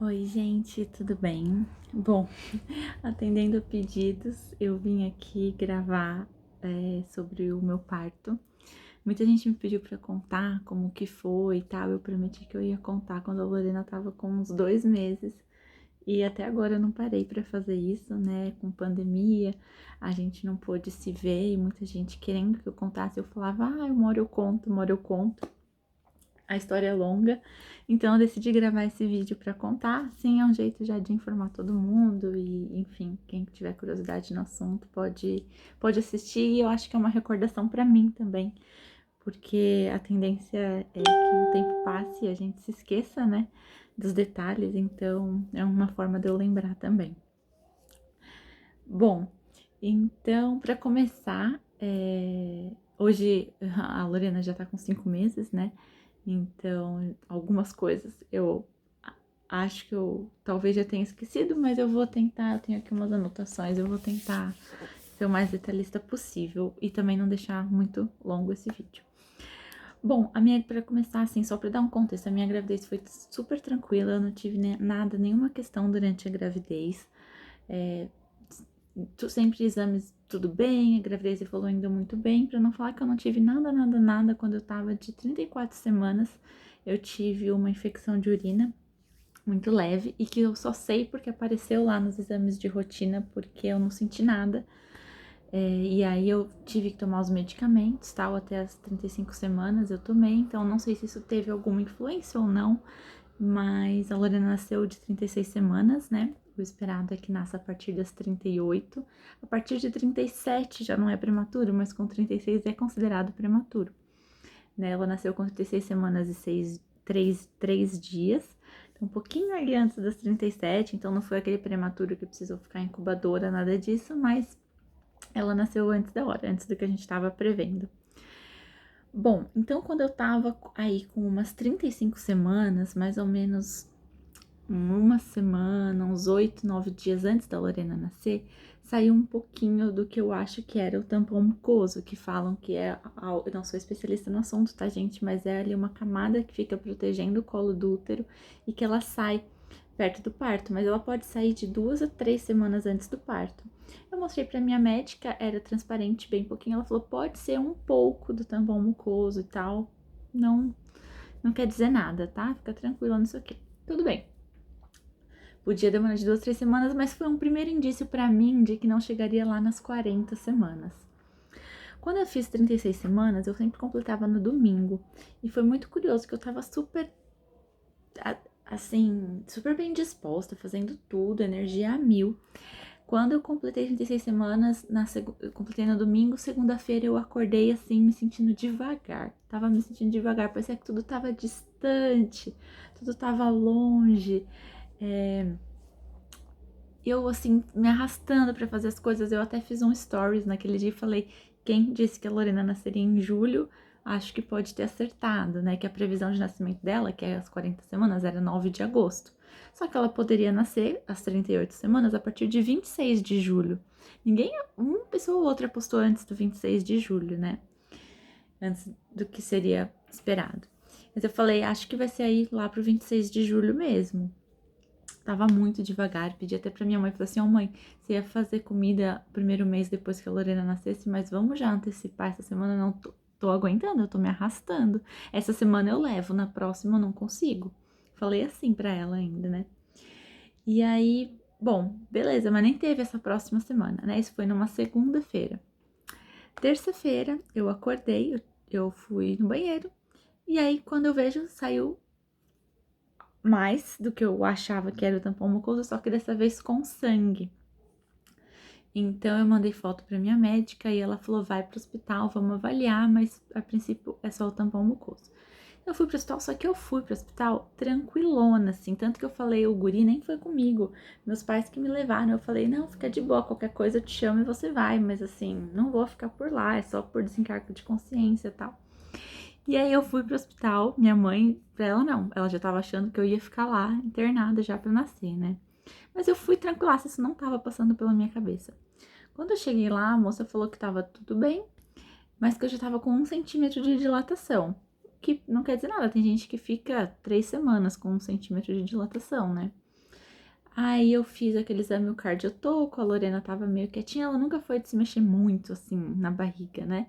Oi, gente, tudo bem? Bom, atendendo pedidos, eu vim aqui gravar sobre o meu parto. Muita gente me pediu pra contar como que foi e tal. Eu prometi que eu ia contar quando a Lorena tava com uns 2 meses. E até agora eu não parei pra fazer isso, né? Com pandemia, a gente não pôde se ver e muita gente querendo que eu contasse. Eu falava, uma hora eu conto, uma hora eu conto. A história é longa, então eu decidi gravar esse vídeo para contar. Sim, é um jeito já de informar todo mundo e, enfim, quem tiver curiosidade no assunto pode assistir. E eu acho que é uma recordação para mim também, porque a tendência é que o tempo passe e a gente se esqueça, né, dos detalhes. Então é uma forma de eu lembrar também. Bom, então para começar, hoje a Lorena já tá com 5 meses, né? Então, algumas coisas eu acho que eu talvez já tenha esquecido, mas eu vou tentar, eu tenho aqui umas anotações, eu vou tentar ser o mais detalhista possível e também não deixar muito longo esse vídeo. Bom, para começar assim, só para dar um contexto, a minha gravidez foi super tranquila, eu não tive nenhuma questão durante a gravidez. É, sempre exames tudo bem, a gravidez evoluindo muito bem, para não falar que eu não tive nada quando eu tava de 34 semanas, eu tive uma infecção de urina muito leve e que eu só sei porque apareceu lá nos exames de rotina, porque eu não senti nada. E aí eu tive que tomar os medicamentos, tal, até as 35 semanas eu tomei, então não sei se isso teve alguma influência ou não, mas a Lorena nasceu de 36 semanas, né? O esperado é que nasça a partir das 38. A partir de 37 já não é prematuro, mas com 36 é considerado prematuro. Né? Ela nasceu com 36 semanas e 3 dias. Então, um pouquinho ali antes das 37, então não foi aquele prematuro que precisou ficar em incubadora, nada disso, mas ela nasceu antes da hora, antes do que a gente estava prevendo. Bom, então quando eu tava aí com umas 35 semanas, mais ou menos uma semana, uns 8, 9 dias antes da Lorena nascer, saiu um pouquinho do que eu acho que era o tampão mucoso, que falam que é, eu não sou especialista no assunto, tá, gente? Mas é ali uma camada que fica protegendo o colo do útero e que ela sai perto do parto, mas ela pode sair de 2 a 3 semanas antes do parto. Eu mostrei pra minha médica, era transparente, bem pouquinho, ela falou, pode ser um pouco do tampão mucoso e tal, não quer dizer nada, tá? Fica tranquila nisso aqui. Tudo bem. Podia demorar de 2, 3 semanas, mas foi um primeiro indício para mim de que não chegaria lá nas 40 semanas. Quando eu fiz 36 semanas, eu sempre completava no domingo. E foi muito curioso que eu tava super, assim, super bem disposta, fazendo tudo, energia a mil. Quando eu completei 36 semanas, eu completei no domingo, segunda-feira eu acordei assim, me sentindo devagar. Tava me sentindo devagar, parecia que tudo tava distante, tudo tava longe. Eu, assim, me arrastando pra fazer as coisas. Eu até fiz um stories naquele dia e falei: quem disse que a Lorena nasceria em julho, acho que pode ter acertado, né? Que a previsão de nascimento dela, que é as 40 semanas, era 9 de agosto. Só que ela poderia nascer às 38 semanas a partir de 26 de julho. Ninguém, uma pessoa ou outra apostou antes do 26 de julho, né? Antes do que seria esperado. Mas eu falei: acho que vai ser aí lá pro 26 de julho mesmo. Tava muito devagar, pedi até pra minha mãe, falei assim, mãe, você ia fazer comida o primeiro mês depois que a Lorena nascesse, mas vamos já antecipar essa semana, não tô aguentando, eu tô me arrastando. Essa semana eu levo, na próxima eu não consigo. Falei assim pra ela ainda, né? E aí, bom, beleza, mas nem teve essa próxima semana, né? Isso foi numa segunda-feira. Terça-feira eu acordei, eu fui no banheiro, e aí quando eu vejo, saiu mais do que eu achava que era o tampão mucoso, só que dessa vez com sangue. Então eu mandei foto para minha médica e ela falou: vai pro hospital, vamos avaliar, mas a princípio é só o tampão mucoso. Eu fui pro hospital, só que eu fui pro hospital tranquilona, assim, tanto que eu falei, o guri nem foi comigo, meus pais que me levaram, eu falei, não, fica de boa, qualquer coisa eu te chamo e você vai, mas assim, não vou ficar por lá, é só por desencargo de consciência e tal. E aí eu fui pro hospital, minha mãe, pra ela não, ela já tava achando que eu ia ficar lá, internada já pra nascer, né? Mas eu fui tranquila, isso não tava passando pela minha cabeça. Quando eu cheguei lá, a moça falou que tava tudo bem, mas que eu já tava com 1 centímetro de dilatação. Que não quer dizer nada, tem gente que fica 3 semanas com 1 centímetro de dilatação, né? Aí eu fiz aquele exame cardiotoco, a Lorena tava meio quietinha, ela nunca foi de se mexer muito, assim, na barriga, né?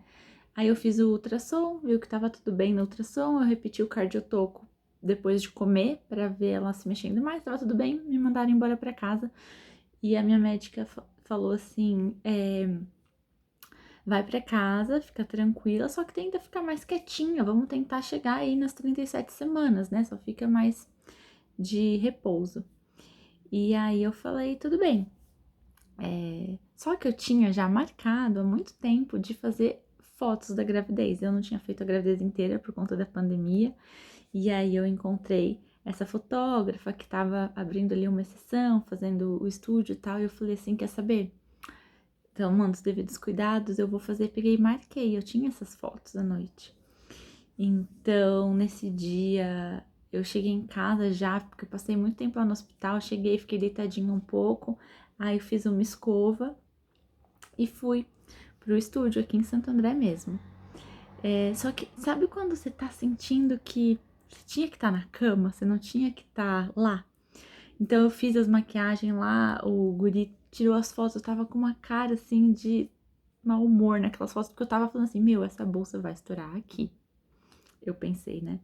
Aí eu fiz o ultrassom, viu que tava tudo bem no ultrassom, eu repeti o cardiotoco depois de comer pra ver ela se mexendo mais, tava tudo bem, me mandaram embora pra casa. E a minha médica falou assim, vai pra casa, fica tranquila, só que tenta ficar mais quietinha, vamos tentar chegar aí nas 37 semanas, né? Só fica mais de repouso. E aí eu falei, tudo bem. Só que eu tinha já marcado há muito tempo de fazer fotos da gravidez. Eu não tinha feito a gravidez inteira por conta da pandemia. E aí eu encontrei essa fotógrafa que estava abrindo ali uma sessão, fazendo o estúdio e tal. E eu falei assim, quer saber? Então, manda os devidos cuidados, eu vou fazer. Peguei e marquei, eu tinha essas fotos à noite. Então, nesse dia, eu cheguei em casa já, porque eu passei muito tempo lá no hospital. Cheguei, fiquei deitadinha um pouco. Aí eu fiz uma escova e fui pro estúdio aqui em Santo André mesmo. Só que, sabe quando você tá sentindo que você tinha que estar na cama, você não tinha que estar lá? Então eu fiz as maquiagens lá, o guri tirou as fotos, eu tava com uma cara assim de mau humor naquelas fotos, porque eu tava falando assim, meu, essa bolsa vai estourar aqui. Eu pensei, né?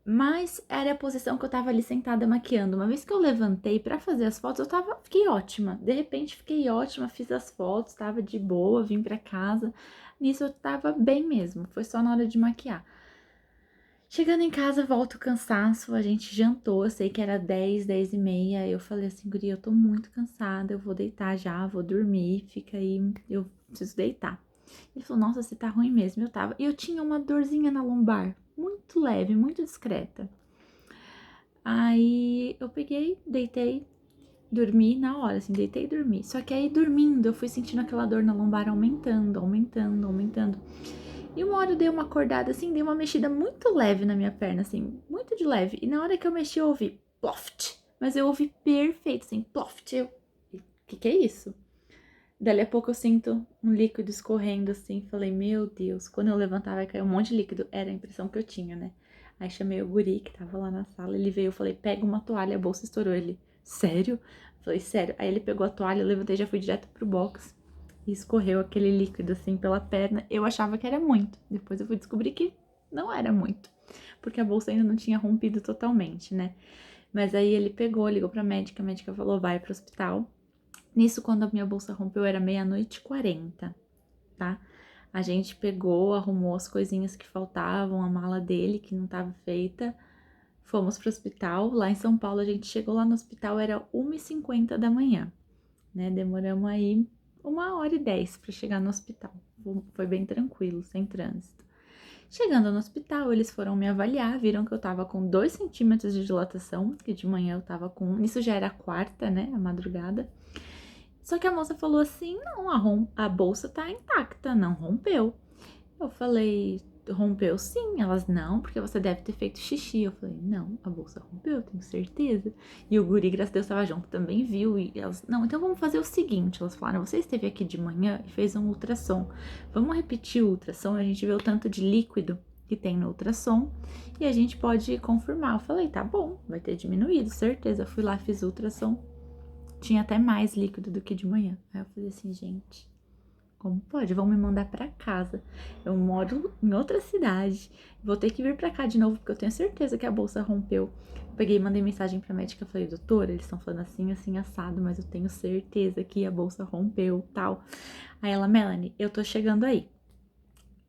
Mas era a posição que eu tava ali sentada maquiando. Uma vez que eu levantei pra fazer as fotos, fiquei ótima. De repente fiquei ótima, fiz as fotos, tava de boa, vim pra casa. Nisso eu tava bem mesmo, foi só na hora de maquiar. Chegando em casa, volto cansaço, a gente jantou, eu sei que era 10, 10 e meia. Eu falei assim, guri, eu tô muito cansada, eu vou deitar já, vou dormir, fica aí, eu preciso deitar. Ele falou, nossa, você tá ruim mesmo, eu tava. E eu tinha uma dorzinha na lombar, muito leve, muito discreta. Aí eu peguei, deitei, dormi na hora, assim, deitei e dormi. Só que aí dormindo, eu fui sentindo aquela dor na lombar aumentando, aumentando, aumentando. E uma hora eu dei uma acordada assim, dei uma mexida muito leve na minha perna, assim, muito de leve. E na hora que eu mexi, eu ouvi ploft. Mas eu ouvi perfeito, assim, ploft. Eu, que é isso? Dali a pouco eu sinto um líquido escorrendo assim. Falei, meu Deus, quando eu levantar vai cair um monte de líquido. Era a impressão que eu tinha, né? Aí chamei o guri que tava lá na sala. Ele veio, eu falei, pega uma toalha, a bolsa estourou. Ele, sério? Eu falei, sério. Aí ele pegou a toalha, eu levantei, já fui direto pro box. E escorreu aquele líquido assim pela perna. Eu achava que era muito. Depois eu fui descobrir que não era muito. Porque a bolsa ainda não tinha rompido totalmente, né? Mas aí ele pegou, ligou pra médica, a médica falou, vai pro hospital. Nisso, quando a minha bolsa rompeu, era 00:40, tá? A gente pegou, arrumou as coisinhas que faltavam, a mala dele que não tava feita. Fomos pro hospital. Lá em São Paulo, a gente chegou lá no hospital, era 1:50 da manhã, né? Demoramos aí 1h10 para chegar no hospital. Foi bem tranquilo, sem trânsito. Chegando no hospital, eles foram me avaliar, viram que eu tava com 2 centímetros de dilatação, que de manhã eu tava com. Isso já era quarta, né? A madrugada. Só que a moça falou assim: não, a bolsa tá intacta, não rompeu. Eu falei: rompeu sim. Elas: não, porque você deve ter feito xixi. Eu falei: não, a bolsa rompeu, tenho certeza. E o guri, graças a Deus, estava junto, também viu. E elas: não, então vamos fazer o seguinte. Elas falaram: você esteve aqui de manhã e fez um ultrassom. Vamos repetir o ultrassom, a gente vê o tanto de líquido que tem no ultrassom e a gente pode confirmar. Eu falei: tá bom, vai ter diminuído, certeza. Eu fui lá, fiz o ultrassom. Tinha até mais líquido do que de manhã. Aí eu falei assim, gente, como pode? Vão me mandar pra casa. Eu moro em outra cidade. Vou ter que vir pra cá de novo, porque eu tenho certeza que a bolsa rompeu. Eu peguei e mandei mensagem pra médica. Falei, doutora, eles estão falando assim, assim, assado, mas eu tenho certeza que a bolsa rompeu, tal. Aí ela, Melanie, eu tô chegando aí.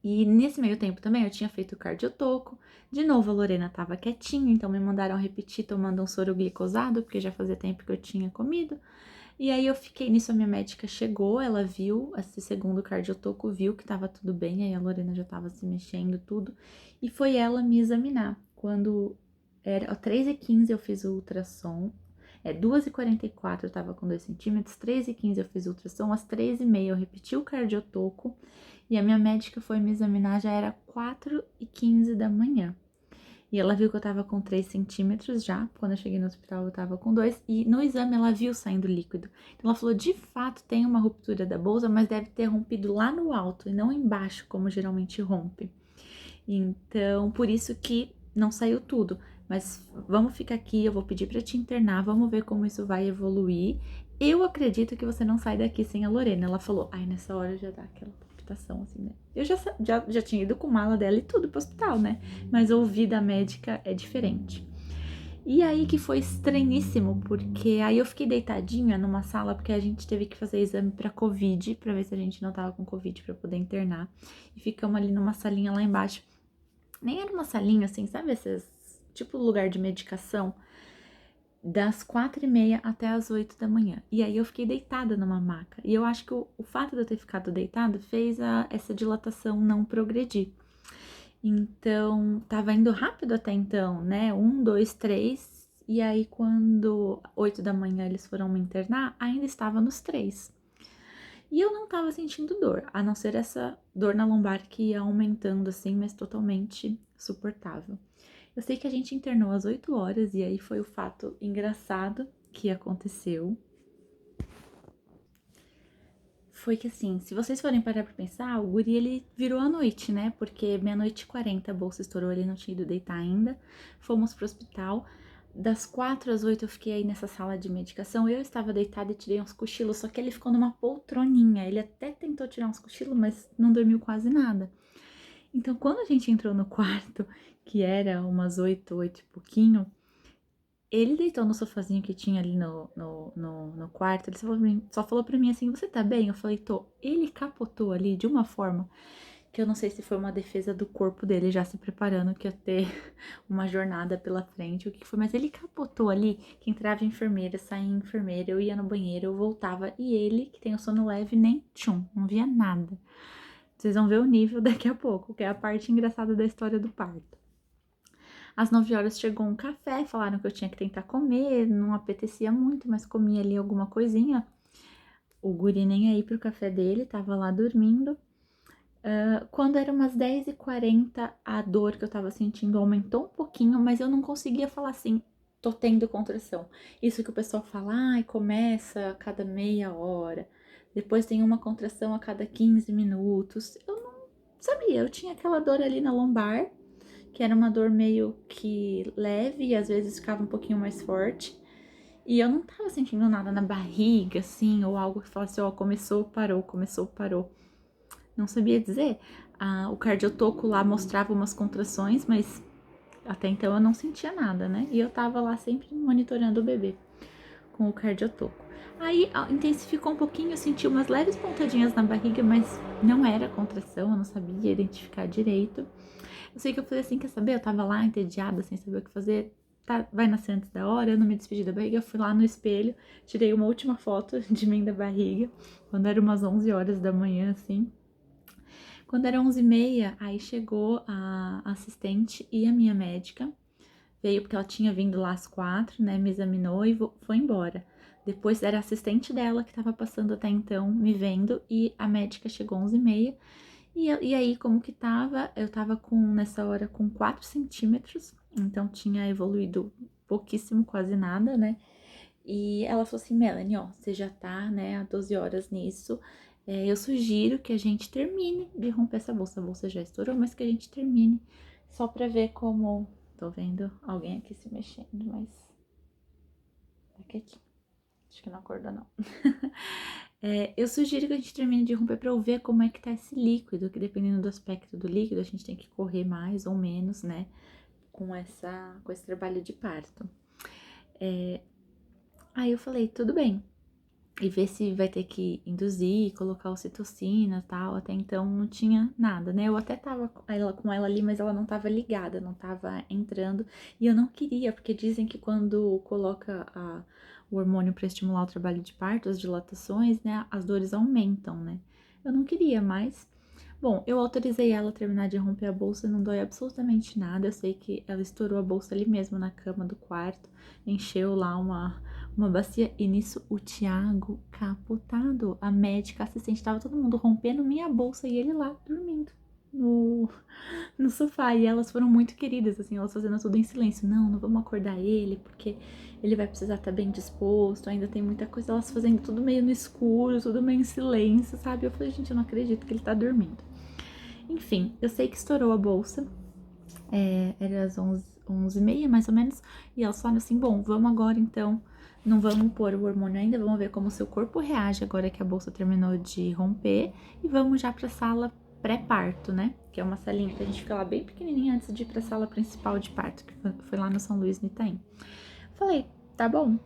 E nesse meio tempo também eu tinha feito o cardiotoco. De novo a Lorena tava quietinha, então me mandaram repetir tomando um soro glicosado, porque já fazia tempo que eu tinha comido. E aí eu fiquei nisso, a minha médica chegou, ela viu esse segundo cardiotoco, viu que tava tudo bem, aí a Lorena já tava se mexendo, tudo. E foi ela me examinar. Quando era 3h15 eu fiz o ultrassom. 2h44 eu tava com 2 centímetros, 3h15 eu fiz o ultrassom, às 3h30 eu repeti o cardiotoco. E a minha médica foi me examinar, já era 4h15 da manhã. E ela viu que eu tava com 3 centímetros já. Quando eu cheguei no hospital, eu tava com 2. E no exame, ela viu saindo líquido. Então, ela falou, de fato, tem uma ruptura da bolsa, mas deve ter rompido lá no alto e não embaixo, como geralmente rompe. Então, por isso que não saiu tudo. mas vamos ficar aqui, eu vou pedir pra te internar, vamos ver como isso vai evoluir. Eu acredito que você não sai daqui sem a Lorena. Ela falou, ai, nessa hora já dá aquela palpitação, assim, né? Eu já tinha ido com mala dela e tudo pro hospital, né? Mas ouvir da médica é diferente. E aí que foi estranhíssimo, porque aí eu fiquei deitadinha numa sala, porque a gente teve que fazer exame pra Covid, pra ver se a gente não tava com Covid pra poder internar. E ficamos ali numa salinha lá embaixo. Nem era uma salinha assim, sabe esses, tipo lugar de medicação? Das 4h30 até as 8 da manhã. E aí eu fiquei deitada numa maca. E eu acho que o fato de eu ter ficado deitada fez essa dilatação não progredir. Então, tava indo rápido até então, né? 1, 2, 3. E aí, quando 8 da manhã eles foram me internar, ainda estava nos 3. E eu não tava sentindo dor, a não ser essa dor na lombar que ia aumentando assim, mas totalmente suportável. Eu sei que a gente internou às 8 horas e aí foi o fato engraçado que aconteceu. Foi que assim, se vocês forem parar pra pensar, o guri ele virou à noite, né? Porque meia-noite e 40 a bolsa estourou, ele não tinha ido deitar ainda. Fomos pro hospital. Das 4 às 8 eu fiquei aí nessa sala de medicação. Eu estava deitada e tirei uns cochilos, só que ele ficou numa poltroninha. Ele até tentou tirar uns cochilos, mas não dormiu quase nada. Então, quando a gente entrou no quarto, que era umas 8, 8 e pouquinho, ele deitou no sofazinho que tinha ali no quarto. Ele só falou pra mim assim: Você tá bem? Eu falei: Tô. Ele capotou ali de uma forma que eu não sei se foi uma defesa do corpo dele já se preparando que ia ter uma jornada pela frente, o que foi, mas ele capotou ali, que entrava enfermeira, saía enfermeira, eu ia no banheiro, eu voltava, e ele, que tem o sono leve, nem tchum, não via nada. Vocês vão ver o nível daqui a pouco, que é a parte engraçada da história do parto. Às 9 horas chegou um café, falaram que eu tinha que tentar comer, não apetecia muito, mas comia ali alguma coisinha. O guri nem aí pro café dele, tava lá dormindo. Quando era umas 10h40, a dor que eu tava sentindo aumentou um pouquinho, mas eu não conseguia falar assim, tô tendo contração. Isso que o pessoal fala, ai, começa a cada meia hora, depois tem uma contração a cada 15 minutos. Eu não sabia, eu tinha aquela dor ali na lombar, que era uma dor meio que leve e às vezes ficava um pouquinho mais forte. E eu não tava sentindo nada na barriga, assim, ou algo que falasse, ó, começou, parou, começou, parou. Não sabia dizer. O cardiotoco lá mostrava umas contrações, mas até então eu não sentia nada, né? E eu tava lá sempre monitorando o bebê com o cardiotoco. Aí intensificou um pouquinho, eu senti umas leves pontadinhas na barriga, mas não era contração, eu não sabia identificar direito. Eu sei que eu falei assim, quer saber? Eu tava lá entediada, sem saber o que fazer. Tá, vai nascer antes da hora, eu não me despedi da barriga, eu fui lá no espelho, tirei uma última foto de mim da barriga, quando era umas 11 horas da manhã, assim. Quando era 11h30, aí chegou a assistente e a minha médica. Veio porque ela tinha vindo lá às 4, né? Me examinou e foi embora. Depois era a assistente dela que estava passando até então, me vendo, e a médica chegou 11h30. E aí, como que tava? Eu tava nessa hora, com 4 centímetros, então tinha evoluído pouquíssimo, quase nada, né? E ela falou assim, Melanie, ó, você já tá, né, há 12 horas nisso, eu sugiro que a gente termine de romper essa bolsa. A bolsa já estourou, mas que a gente termine, só pra ver como... Tô vendo alguém aqui se mexendo, mas tá quietinho. Acho que não acordou, não. Eu sugiro que a gente termine de romper pra eu ver como é que tá esse líquido, que dependendo do aspecto do líquido, a gente tem que correr mais ou menos, né, com esse trabalho de parto. Aí eu falei, tudo bem. E ver se vai ter que induzir, colocar ocitocina e tal. Até então não tinha nada, né? Eu até tava com ela ali, mas ela não tava ligada, não tava entrando. E eu não queria, porque dizem que quando coloca o hormônio para estimular o trabalho de parto, as dilatações, né? As dores aumentam, né? Eu não queria mais. Bom, eu autorizei ela a terminar de romper a bolsa, não dói absolutamente nada. Eu sei que ela estourou a bolsa ali mesmo na cama do quarto, encheu lá uma bacia, e nisso o Thiago capotado, a médica, a assistente, tava todo mundo rompendo minha bolsa e ele lá dormindo no sofá. E elas foram muito queridas, assim, elas fazendo tudo em silêncio. Não vamos acordar ele, porque ele vai precisar estar bem disposto, ainda tem muita coisa. Elas fazendo tudo meio no escuro, tudo meio em silêncio, sabe? Eu falei, gente, eu não acredito que ele tá dormindo. Enfim, eu sei que estourou a bolsa. Era às 11h30 mais ou menos, e elas falaram assim, bom, vamos agora então, não vamos pôr o hormônio ainda, vamos ver como o seu corpo reage agora que a bolsa terminou de romper, e vamos já pra sala pré-parto, né? Que é uma salinha que a gente fica lá bem pequenininha antes de ir pra sala principal de parto, que foi lá no São Luís, no Itaim. Falei, tá bom,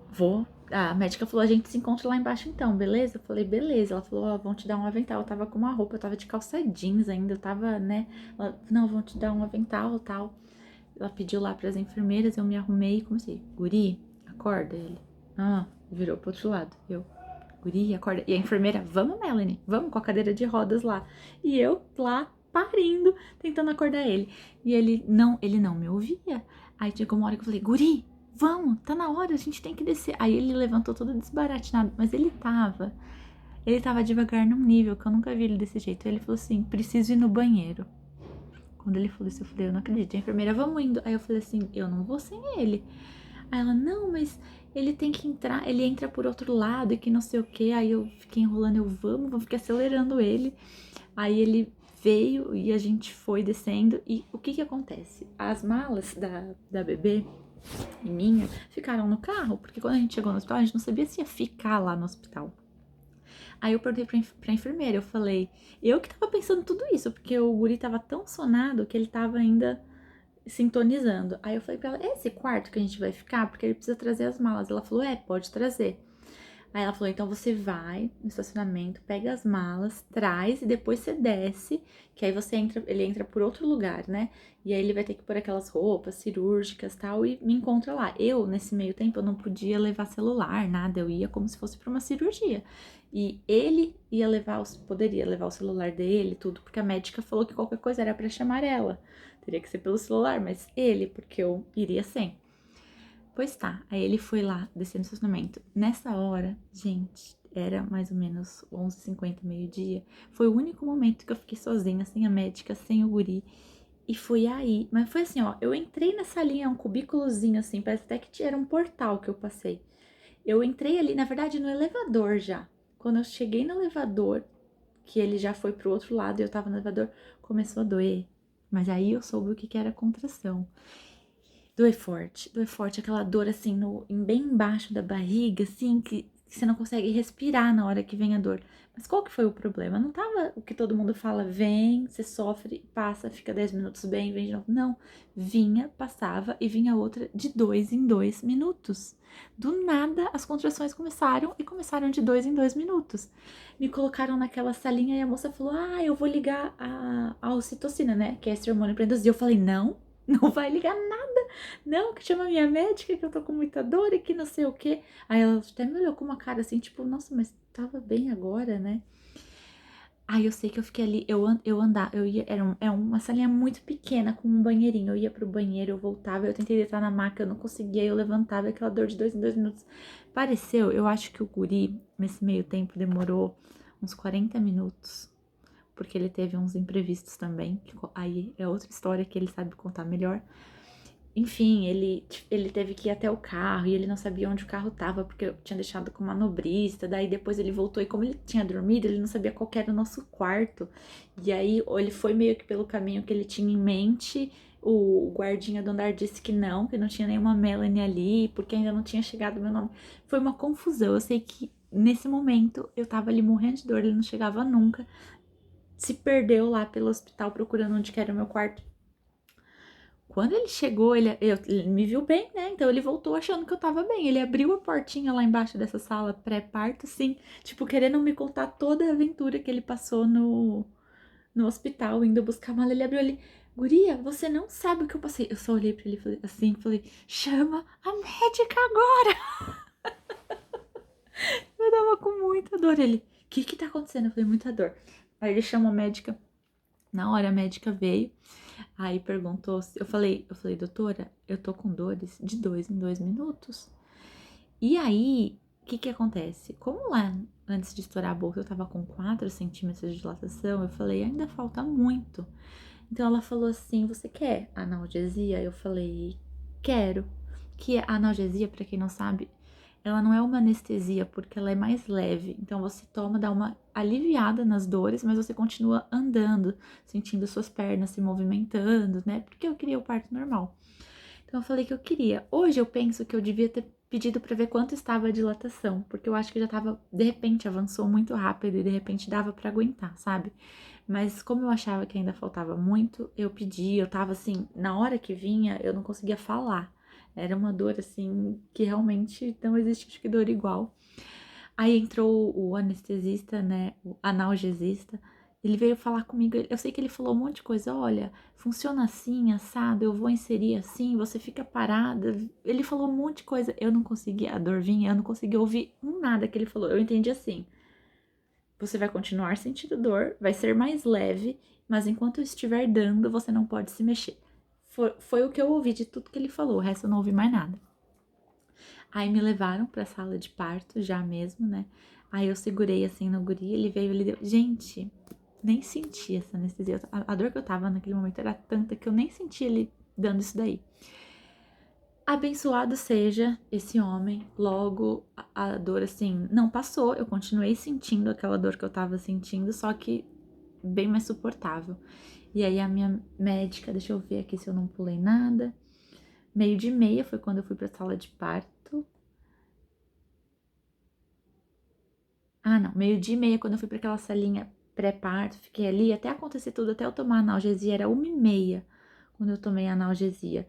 vou. A médica falou, a gente se encontra lá embaixo então, beleza? Eu falei, beleza. Ela falou, ó, vão te dar um avental. Eu tava com uma roupa, eu tava de calça jeans ainda, eu tava, né? Ela, não, vão te dar um avental e tal. Ela pediu lá pras enfermeiras, eu me arrumei e comecei, guri, acorda ele. Virou pro outro lado. Eu, guri, acorda. E a enfermeira, vamos, Melanie, vamos com a cadeira de rodas lá. E eu lá, parindo, tentando acordar ele. E ele não me ouvia. Aí chegou uma hora que eu falei, guri, vamos, tá na hora, a gente tem que descer. Aí ele levantou todo desbaratinado, mas ele tava devagar num nível que eu nunca vi ele desse jeito. Aí ele falou assim, preciso ir no banheiro. Quando ele falou isso, eu falei, eu não acredito. A enfermeira, vamos indo. Aí eu falei assim, eu não vou sem ele. Aí ela, não, mas ele tem que entrar, ele entra por outro lado e que não sei o que. Aí eu fiquei enrolando, vamos ficar acelerando ele. Aí ele veio e a gente foi descendo. E o que acontece? As malas da bebê e minha ficaram no carro, porque quando a gente chegou no hospital, a gente não sabia se ia ficar lá no hospital. Aí eu perguntei pra enfermeira, eu falei, eu que tava pensando tudo isso, porque o guri tava tão sonado que ele tava ainda sintonizando. Aí eu falei pra ela, é esse quarto que a gente vai ficar? Porque ele precisa trazer as malas. Ela falou, pode trazer. Aí ela falou, então você vai no estacionamento, pega as malas, traz e depois você desce, que aí ele entra por outro lugar, né? E aí ele vai ter que pôr aquelas roupas cirúrgicas e tal e me encontra lá. Eu, nesse meio tempo, eu não podia levar celular, nada, eu ia como se fosse pra uma cirurgia. E ele poderia levar o celular dele, tudo, porque a médica falou que qualquer coisa era pra chamar ela. Teria que ser pelo celular, mas ele, porque eu iria sem. Pois tá, aí ele foi lá, descendo no estacionamento. Nessa hora, gente, era mais ou menos 11h50, meio-dia. Foi o único momento que eu fiquei sozinha, sem a médica, sem o guri. E foi aí, mas foi assim, ó, eu entrei nessa linha, um cubículozinho assim, parece até que era um portal que eu passei. Eu entrei ali, na verdade, no elevador já. Quando eu cheguei no elevador, que ele já foi pro outro lado e eu tava no elevador, começou a doer. Mas aí eu soube o que era contração. Doer forte, aquela dor assim, bem embaixo da barriga, assim, que você não consegue respirar na hora que vem a dor. Mas qual que foi o problema? Não tava o que todo mundo fala, vem, você sofre, passa, fica 10 minutos bem, vem de novo. Não, vinha, passava e vinha outra de 2 em 2 minutos. Do nada, as contrações começaram e começaram de 2 em 2 minutos. Me colocaram naquela salinha e a moça falou, eu vou ligar a ocitocina, né, que é esse hormônio pra induzir. Eu falei, não, não vai ligar nada. Não, que chama minha médica, que eu tô com muita dor e que não sei o quê. Aí ela até me olhou com uma cara assim, tipo, nossa, mas tava bem agora, né? Aí eu sei que eu fiquei ali, eu andava, eu ia, era uma salinha muito pequena com um banheirinho. Eu ia pro banheiro, eu voltava, eu tentei deitar na maca, eu não conseguia, eu levantava, aquela dor de 2 em 2 minutos. Pareceu, eu acho que o guri, nesse meio tempo, demorou uns 40 minutos. Porque ele teve uns imprevistos também, que aí é outra história que ele sabe contar melhor. Enfim, ele teve que ir até o carro e ele não sabia onde o carro tava, porque eu tinha deixado com uma manobrista. Daí depois ele voltou e, como ele tinha dormido, ele não sabia qual que era o nosso quarto. E aí ele foi meio que pelo caminho que ele tinha em mente. O guardinha do andar disse que não tinha nenhuma Melanie ali, porque ainda não tinha chegado o meu nome. Foi uma confusão. Eu sei que nesse momento eu tava ali morrendo de dor, ele não chegava nunca. Se perdeu lá pelo hospital procurando onde que era o meu quarto. Quando ele chegou, ele me viu bem, né? Então ele voltou achando que eu tava bem. Ele abriu a portinha lá embaixo dessa sala pré-parto, assim, tipo, querendo me contar toda a aventura que ele passou no hospital, indo buscar a mala. Ele abriu ali, guria, você não sabe o que eu passei. Eu só olhei pra ele assim, falei, chama a médica agora! Eu tava com muita dor. Ele, o que tá acontecendo? Eu falei, muita dor. Aí ele chamou a médica. Na hora a médica veio. Aí perguntou, eu falei, doutora, eu tô com dores de 2 em 2 minutos. E aí, o que acontece? Como lá, antes de estourar a bolsa, eu tava com 4 centímetros de dilatação, eu falei, ainda falta muito. Então ela falou assim, você quer analgesia? Eu falei, quero. Que a analgesia, pra quem não sabe, ela não é uma anestesia, porque ela é mais leve. Então você toma, dá uma aliviada nas dores, mas você continua andando, sentindo suas pernas se movimentando, né? Porque eu queria o parto normal. Então eu falei que eu queria. Hoje eu penso que eu devia ter pedido para ver quanto estava a dilatação, porque eu acho que já tava, de repente avançou muito rápido e de repente dava para aguentar, sabe? Mas como eu achava que ainda faltava muito, eu pedi, eu tava assim, na hora que vinha, eu não conseguia falar. Era uma dor assim que realmente não existe acho que dor igual. Aí entrou o anestesista, né, o analgesista. Ele veio falar comigo. Eu sei que ele falou um monte de coisa. Olha, funciona assim, assado. Eu vou inserir assim. Você fica parada. Ele falou um monte de coisa. Eu não conseguia. A dor vinha. Eu não conseguia ouvir nada que ele falou. Eu entendi assim. Você vai continuar sentindo dor. Vai ser mais leve. Mas enquanto eu estiver dando, você não pode se mexer. Foi o que eu ouvi de tudo que ele falou. O resto eu não ouvi mais nada. Aí me levaram pra sala de parto já mesmo, né? Aí eu segurei assim no guri, ele veio, ele deu. Gente, nem senti essa anestesia. A dor que eu tava naquele momento era tanta que eu nem senti ele dando isso daí. Abençoado seja esse homem. Logo a dor assim não passou, eu continuei sentindo aquela dor que eu tava sentindo, só que bem mais suportável. E aí a minha médica, deixa eu ver aqui se eu não pulei nada. 12h30 foi quando eu fui pra sala de parto. Ah, não, 12h30, quando eu fui para aquela salinha pré-parto, fiquei ali até acontecer tudo, até eu tomar analgesia, era 1h30 quando eu tomei a analgesia.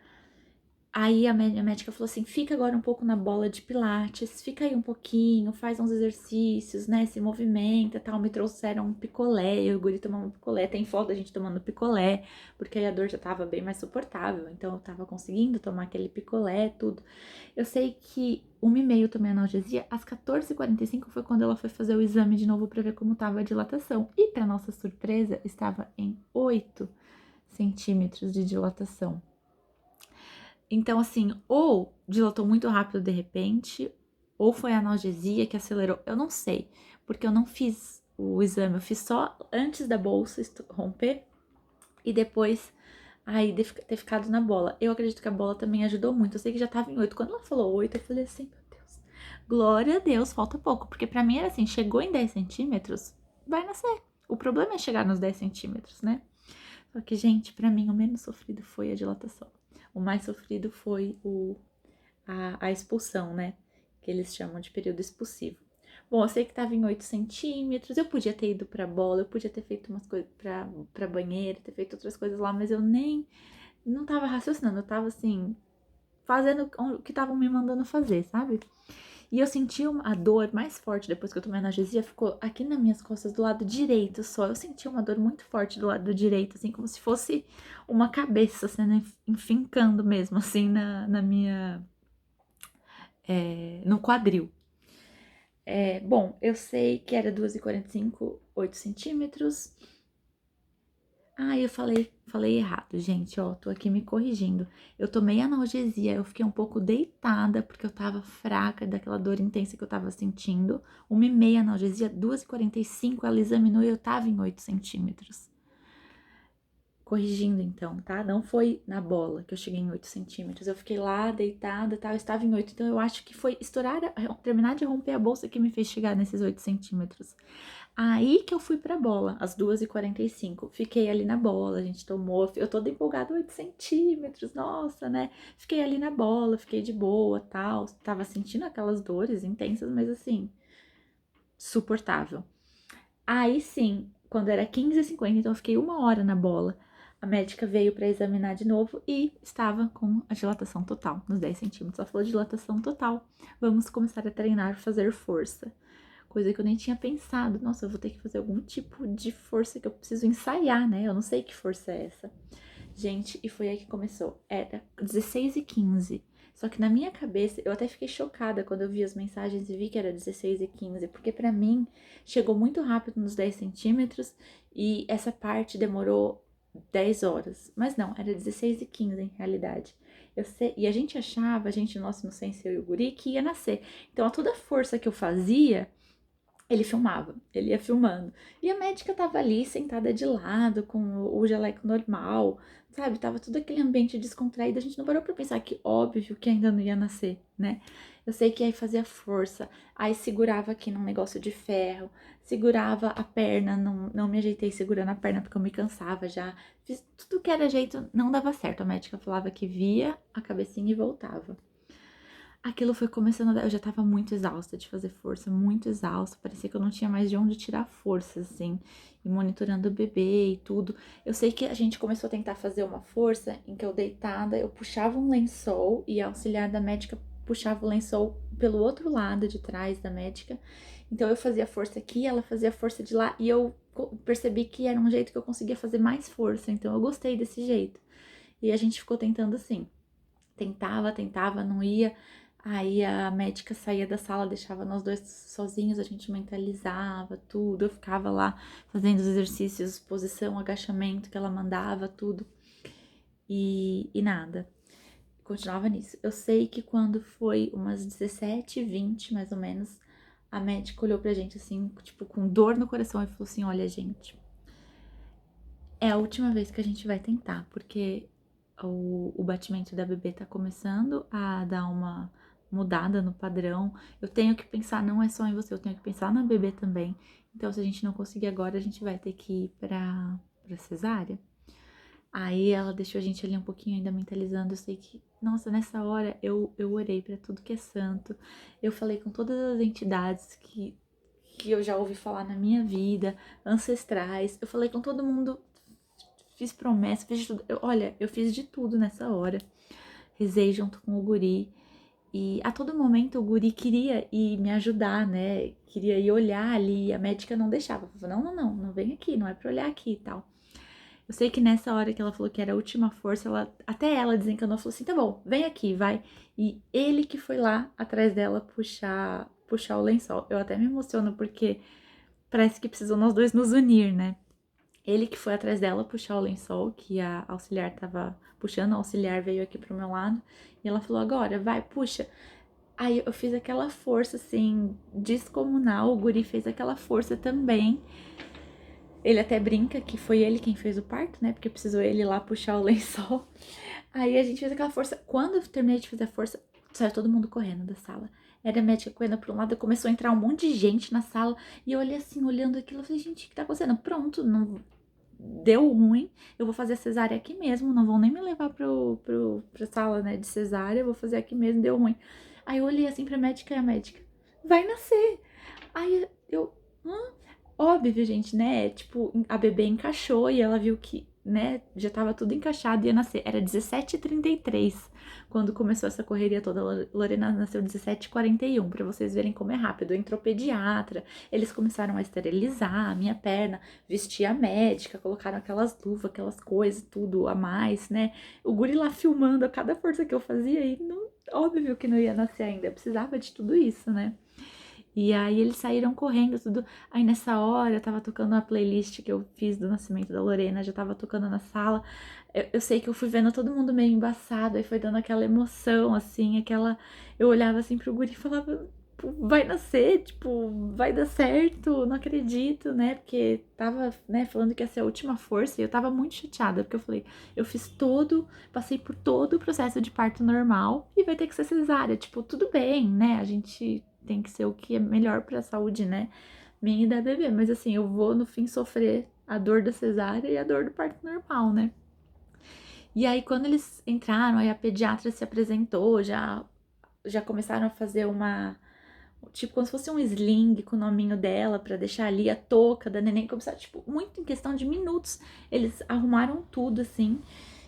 Aí a médica falou assim: fica agora um pouco na bola de pilates, fica aí um pouquinho, faz uns exercícios, né? Se movimenta tal. Me trouxeram um picolé, eu e o guri tomamos um picolé. Tem foto da gente tomando picolé, porque aí a dor já tava bem mais suportável, então eu tava conseguindo tomar aquele picolé, tudo. Eu sei que 1h30 eu tomei analgesia, às 14h45 foi quando ela foi fazer o exame de novo pra ver como tava a dilatação. E pra nossa surpresa, estava em 8 centímetros de dilatação. Então, assim, ou dilatou muito rápido de repente, ou foi a analgesia que acelerou. Eu não sei, porque eu não fiz o exame, eu fiz só antes da bolsa romper e depois aí de ter ficado na bola. Eu acredito que a bola também ajudou muito. Eu sei que já tava em 8. Quando ela falou 8, eu falei assim, meu Deus, glória a Deus, falta pouco. Porque pra mim era assim, chegou em 10 centímetros, vai nascer. O problema é chegar nos 10 centímetros, né? Só que, gente, pra mim o menos sofrido foi a dilatação. O mais sofrido foi a expulsão, né? Que eles chamam de período expulsivo. Bom, eu sei que tava em 8 centímetros, eu podia ter ido pra bola, eu podia ter feito umas coisas pra banheiro, ter feito outras coisas lá, mas eu nem, não tava raciocinando, eu tava assim, fazendo o que estavam me mandando fazer, sabe? E eu senti a dor mais forte depois que eu tomei analgesia, ficou aqui nas minhas costas do lado direito só. Eu senti uma dor muito forte do lado direito, assim, como se fosse uma cabeça sendo enfincando mesmo, assim, na minha. No quadril. Bom, eu sei que era 2h45, 8 centímetros. Ah, eu falei errado, gente, ó, tô aqui me corrigindo. Eu tomei analgesia, eu fiquei um pouco deitada, porque eu tava fraca daquela dor intensa que eu tava sentindo. 1h30 analgesia, 2h45 ela examinou e eu tava em 8 centímetros. Corrigindo então, tá? Não foi na bola que eu cheguei em 8 centímetros. Eu fiquei lá deitada, tá? Eu estava em 8, então eu acho que foi terminar de romper a bolsa que me fez chegar nesses 8 centímetros. Aí que eu fui pra bola, às 2h45. Fiquei ali na bola, a gente tomou. Eu toda empolgada, 8 centímetros, nossa, né? Fiquei ali na bola, fiquei de boa, tal. Tava sentindo aquelas dores intensas, mas assim, suportável. Aí sim, quando era 15h50, então eu fiquei 1 hora na bola. A médica veio pra examinar de novo e estava com a dilatação total, nos 10 centímetros. Ela falou: dilatação total, vamos começar a treinar, fazer força. Coisa que eu nem tinha pensado. Nossa, eu vou ter que fazer algum tipo de força que eu preciso ensaiar, né? Eu não sei que força é essa. Gente, e foi aí que começou. Era 16h15. Só que na minha cabeça, eu até fiquei chocada quando eu vi as mensagens e vi que era 16h15, porque pra mim chegou muito rápido nos 10 centímetros e essa parte demorou 10 horas. Mas não, era 16h15 em realidade. Eu sei, e a gente achava, a gente, nossa inocência, eu e o guri, que ia nascer. Então, a toda força que eu fazia, Ele filmava, ele ia filmando. E a médica tava ali, sentada de lado, com o jaleco normal, sabe? Tava tudo aquele ambiente descontraído. A gente não parou pra pensar que, óbvio, que ainda não ia nascer, né? Eu sei que aí fazia força, aí segurava aqui num negócio de ferro, segurava a perna, não me ajeitei segurando a perna porque eu me cansava já. Fiz tudo que era jeito, não dava certo. A médica falava que via a cabecinha e voltava. Aquilo foi começando a dar, eu já tava muito exausta de fazer força, muito exausta, parecia que eu não tinha mais de onde tirar força, assim, e monitorando o bebê e tudo. Eu sei que a gente começou a tentar fazer uma força em que eu deitada, eu puxava um lençol e a auxiliar da médica puxava o lençol pelo outro lado de trás da médica. Então eu fazia força aqui, ela fazia força de lá e eu percebi que era um jeito que eu conseguia fazer mais força, então eu gostei desse jeito. E a gente ficou tentando assim. Tentava, não ia. Aí a médica saía da sala, deixava nós dois sozinhos, a gente mentalizava tudo. Eu ficava lá fazendo os exercícios, posição, agachamento que ela mandava, tudo. E nada. Continuava nisso. Eu sei que quando foi umas 17h20, mais ou menos, a médica olhou pra gente assim, tipo, com dor no coração e falou assim: Olha, gente, é a última vez que a gente vai tentar, porque o batimento da bebê tá começando a dar uma mudada no padrão. Eu tenho que pensar, não é só em você, eu tenho que pensar na bebê também. Então, se a gente não conseguir agora, a gente vai ter que ir pra cesárea. Aí ela deixou a gente ali um pouquinho ainda mentalizando. Eu sei que, nossa, nessa hora eu orei pra tudo que é santo. Eu falei com todas as entidades que eu já ouvi falar na minha vida, ancestrais. Eu falei com todo mundo, fiz promessa, fiz de tudo. Olha, eu fiz de tudo nessa hora. Rezei junto com o guri. E a todo momento o guri queria ir me ajudar, né? Queria ir olhar ali. A médica não deixava. Falava, não vem aqui, não é pra olhar aqui e tal. Eu sei que nessa hora que ela falou que era a última força, até ela desencanou, falou assim, tá bom, vem aqui, vai. E ele que foi lá atrás dela puxar o lençol. Eu até me emociono porque parece que precisou nós dois nos unir, né? Ele que foi atrás dela puxar o lençol, que a auxiliar tava puxando, a auxiliar veio aqui pro meu lado, e ela falou, agora, vai, puxa. Aí eu fiz aquela força, assim, descomunal, o guri fez aquela força também. Ele até brinca que foi ele quem fez o parto, né, porque precisou ele lá puxar o lençol. Aí a gente fez aquela força. Quando eu terminei de fazer a força, saiu todo mundo correndo da sala. Era a médica correndo pra um lado, começou a entrar um monte de gente na sala, e eu olhei assim, olhando aquilo, eu falei, gente, o que tá acontecendo? Pronto, não deu ruim, eu vou fazer cesárea aqui mesmo, não vão nem me levar pra sala, né, de cesárea, eu vou fazer aqui mesmo, deu ruim. Aí eu olhei assim pra médica e a médica, vai nascer. Aí eu, hã? Óbvio, gente, né, tipo, a bebê encaixou e ela viu que, né, já tava tudo encaixado e ia nascer. Era 17h33 quando começou essa correria toda. A Lorena nasceu 17h41, pra vocês verem como é rápido. Entrou pediatra, eles começaram a esterilizar a minha perna, vestir a médica, colocaram aquelas luvas, aquelas coisas, tudo a mais, né? O guri lá filmando a cada força que eu fazia e não, óbvio que não ia nascer ainda, eu precisava de tudo isso, né? E aí eles saíram correndo, tudo. Aí nessa hora eu tava tocando uma playlist que eu fiz do nascimento da Lorena, já tava tocando na sala. Eu sei que eu fui vendo todo mundo meio embaçado, aí foi dando aquela emoção, assim, aquela. Eu olhava assim pro guri e falava, vai nascer, tipo, vai dar certo, não acredito, né? Porque tava, né, falando que ia ser a última força e eu tava muito chateada, porque eu falei, eu fiz todo, passei por todo o processo de parto normal e vai ter que ser cesárea. Tipo, tudo bem, né? A gente tem que ser o que é melhor pra saúde, né? Minha e da bebê. Mas assim, eu vou no fim sofrer a dor da cesárea e a dor do parto normal, né? E aí, quando eles entraram, aí a pediatra se apresentou, já começaram a fazer uma. Tipo, como se fosse um sling com o nominho dela pra deixar ali a touca da neném. Começar, tipo, muito em questão de minutos. Eles arrumaram tudo, assim.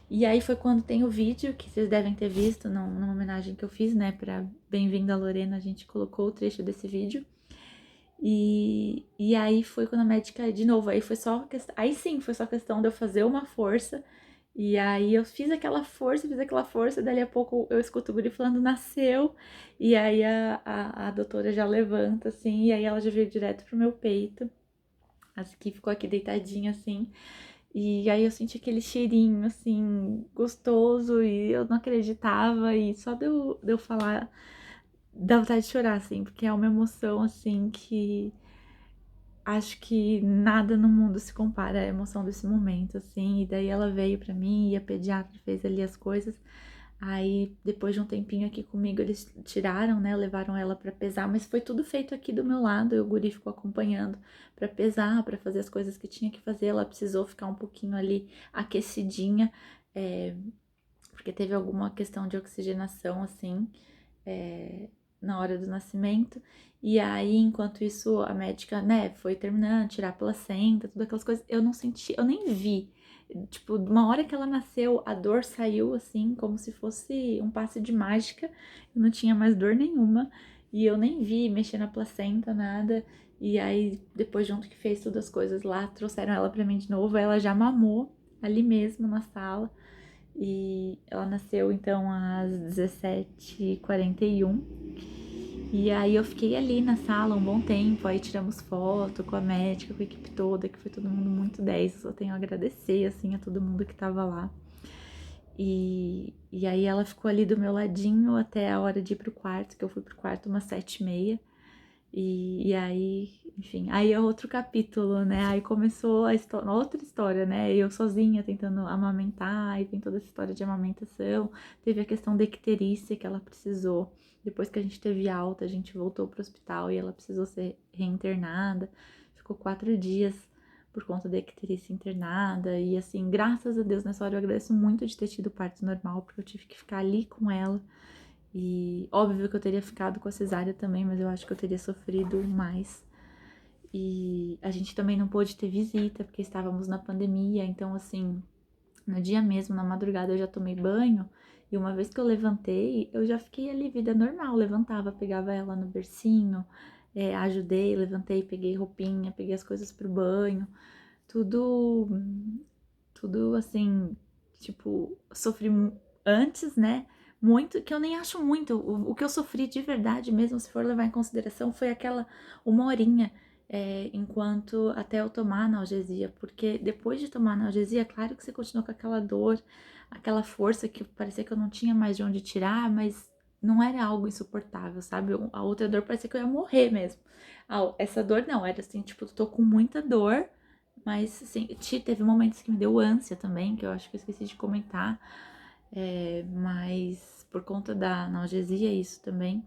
E aí foi quando tem o vídeo, que vocês devem ter visto, numa homenagem que eu fiz, né, pra Bem-vinda Lorena, a gente colocou o trecho desse vídeo. E aí foi quando a médica, de novo, aí foi só questão, aí sim, foi só questão de eu fazer uma força. E aí eu fiz aquela força, e dali a pouco eu escuto o guri falando, nasceu. E aí a doutora já levanta, assim, e aí ela já veio direto pro meu peito. Aqui ficou aqui deitadinha, assim. E aí eu senti aquele cheirinho, assim, gostoso, e eu não acreditava, e só de eu falar, dá vontade de chorar, assim, porque é uma emoção, assim, que acho que nada no mundo se compara à emoção desse momento, assim. E daí ela veio pra mim e a pediatra fez ali as coisas. Aí, depois de um tempinho aqui comigo, eles tiraram, né? Levaram ela pra pesar, mas foi tudo feito aqui do meu lado. E o guri ficou acompanhando pra pesar, pra fazer as coisas que tinha que fazer. Ela precisou ficar um pouquinho ali aquecidinha, porque teve alguma questão de oxigenação, assim, na hora do nascimento. E aí, enquanto isso, a médica, né, foi terminando, tirar a placenta, todas aquelas coisas, eu não senti, eu nem vi. Tipo, uma hora que ela nasceu, a dor saiu, assim, como se fosse um passe de mágica. Eu não tinha mais dor nenhuma. E eu nem vi mexer na placenta, nada. E aí, depois, junto que fez todas as coisas lá, trouxeram ela pra mim de novo. Ela já mamou ali mesmo na sala. E ela nasceu então às 17h41. E aí eu fiquei ali na sala um bom tempo, aí tiramos foto com a médica, com a equipe toda, que foi todo mundo muito 10. Eu só tenho a agradecer, assim, a todo mundo que tava lá. E aí ela ficou ali do meu ladinho até a hora de ir pro quarto, que eu fui pro quarto umas 7h30. E aí, enfim, aí é outro capítulo, né? Aí começou a história, outra história, né? Eu sozinha tentando amamentar, aí tem toda essa história de amamentação. Teve a questão da icterícia que ela precisou. Depois que a gente teve alta, a gente voltou pro hospital e ela precisou ser reinternada. Ficou 4 dias por conta da icterícia internada. E assim, graças a Deus, nessa hora eu agradeço muito de ter tido parto normal, porque eu tive que ficar ali com ela. E óbvio que eu teria ficado com a cesárea também, mas eu acho que eu teria sofrido mais. E a gente também não pôde ter visita, porque estávamos na pandemia. Então, assim, no dia mesmo, na madrugada, eu já tomei banho. E uma vez que eu levantei, eu já fiquei ali, vida normal. Levantava, pegava ela no bercinho, ajudei, levantei, peguei roupinha, peguei as coisas pro banho. Tudo, tudo assim, tipo, sofri antes, né? Muito, que eu nem acho muito. O que eu sofri de verdade mesmo, se for levar em consideração, foi aquela 1 horinha, enquanto até eu tomar analgesia. Porque depois de tomar analgesia, claro que você continua com aquela dor, aquela força que parecia que eu não tinha mais de onde tirar, mas não era algo insuportável, sabe? A outra dor parecia que eu ia morrer mesmo. Essa dor não, era assim, tipo, tô com muita dor, mas, assim, teve momentos que me deu ânsia também, que eu acho que eu esqueci de comentar. Mas por conta da analgesia, isso também.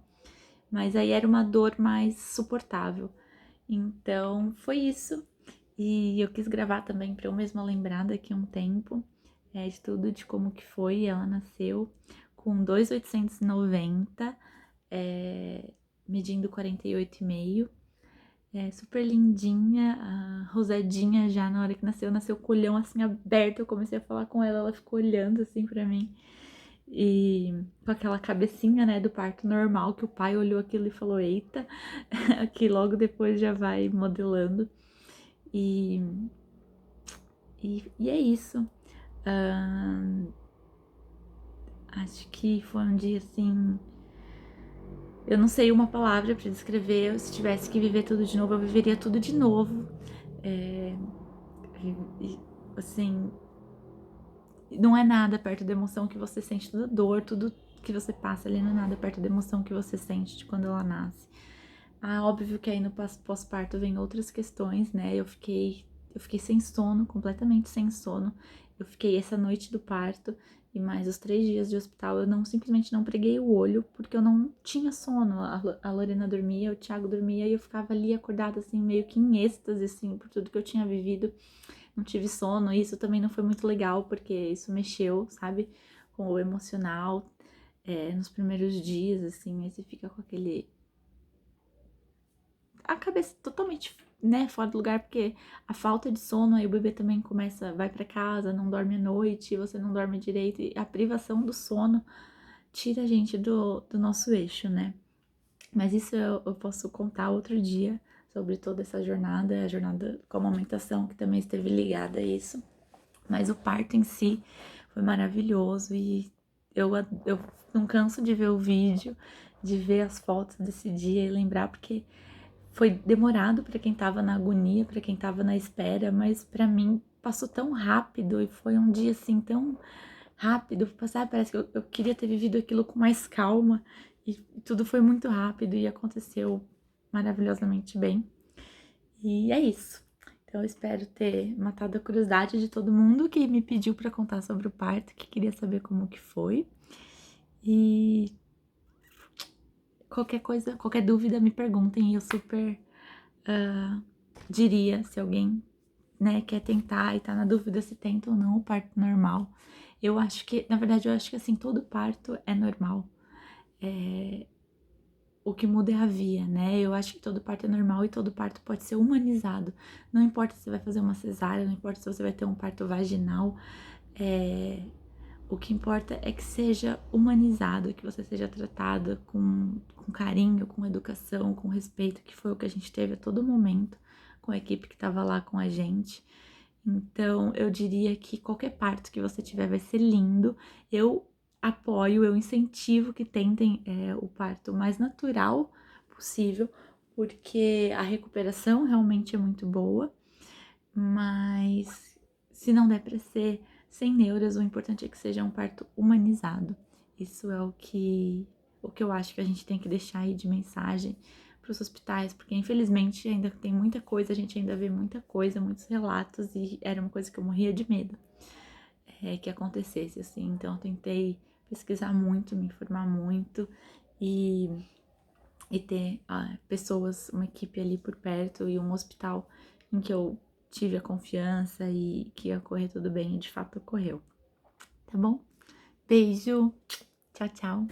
Mas aí era uma dor mais suportável. Então, foi isso. E eu quis gravar também para eu mesma lembrar daqui a um tempo, de tudo, de como que foi. Ela nasceu com 2,890, medindo 48,5. Super lindinha, rosadinha já na hora que nasceu com o olhão assim aberto. Eu comecei a falar com ela, ela ficou olhando assim pra mim. E com aquela cabecinha, né, do parto normal, que o pai olhou aquilo e falou: eita, que logo depois já vai modelando. E, e é isso. Acho que foi um dia assim. Eu não sei uma palavra pra descrever. Se tivesse que viver tudo de novo, eu viveria tudo de novo. É, assim, não é nada perto da emoção que você sente, toda dor, tudo que você passa ali não é nada perto da emoção que você sente de quando ela nasce. Óbvio que aí no pós-parto vem outras questões, né? Eu fiquei sem sono, completamente sem sono. Eu fiquei essa noite do parto e mais os 3 dias de hospital, eu não simplesmente não preguei o olho porque eu não tinha sono. A Lorena dormia, o Thiago dormia e eu ficava ali acordada assim, meio que em êxtase, assim, por tudo que eu tinha vivido. Não tive sono, e isso também não foi muito legal, porque isso mexeu, sabe, com o emocional, nos primeiros dias, assim, aí você fica com a cabeça totalmente, né, fora do lugar, porque a falta de sono, aí o bebê também começa, vai pra casa, não dorme à noite, você não dorme direito, e a privação do sono tira a gente do nosso eixo, né. Mas isso eu posso contar outro dia, sobre toda essa jornada, a jornada com a amamentação, que também esteve ligada a isso. Mas o parto em si foi maravilhoso e eu não canso de ver o vídeo, de ver as fotos desse dia e lembrar, porque foi demorado para quem tava na agonia, para quem tava na espera, mas para mim passou tão rápido e foi um dia assim tão rápido, sabe? Parece que eu queria ter vivido aquilo com mais calma e tudo foi muito rápido e aconteceu maravilhosamente bem. E é isso. Então eu espero ter matado a curiosidade de todo mundo que me pediu para contar sobre o parto, que queria saber como que foi. E qualquer coisa, qualquer dúvida me perguntem, eu super diria se alguém, né, quer tentar e tá na dúvida se tenta ou não o parto normal. Eu acho que, na verdade, eu acho que assim, todo parto é normal. O que muda é a via, né? Eu acho que todo parto é normal e todo parto pode ser humanizado. Não importa se você vai fazer uma cesárea, não importa se você vai ter um parto vaginal, o que importa é que seja humanizado, que você seja tratada com carinho, com educação, com respeito, que foi o que a gente teve a todo momento com a equipe que estava lá com a gente. Então, eu diria que qualquer parto que você tiver vai ser lindo. Eu apoio, eu incentivo que tentem o parto mais natural possível, porque a recuperação realmente é muito boa, mas se não der para ser sem neuras, o importante é que seja um parto humanizado. Isso é o que eu acho que a gente tem que deixar aí de mensagem para os hospitais, porque infelizmente ainda tem muita coisa, a gente ainda vê muita coisa, muitos relatos, e era uma coisa que eu morria de medo que acontecesse assim. Então eu tentei pesquisar muito, me informar muito e, e ter pessoas, uma equipe ali por perto e um hospital em que eu tive a confiança e que ia correr tudo bem, e de fato ocorreu. Tá bom? Beijo, tchau, tchau.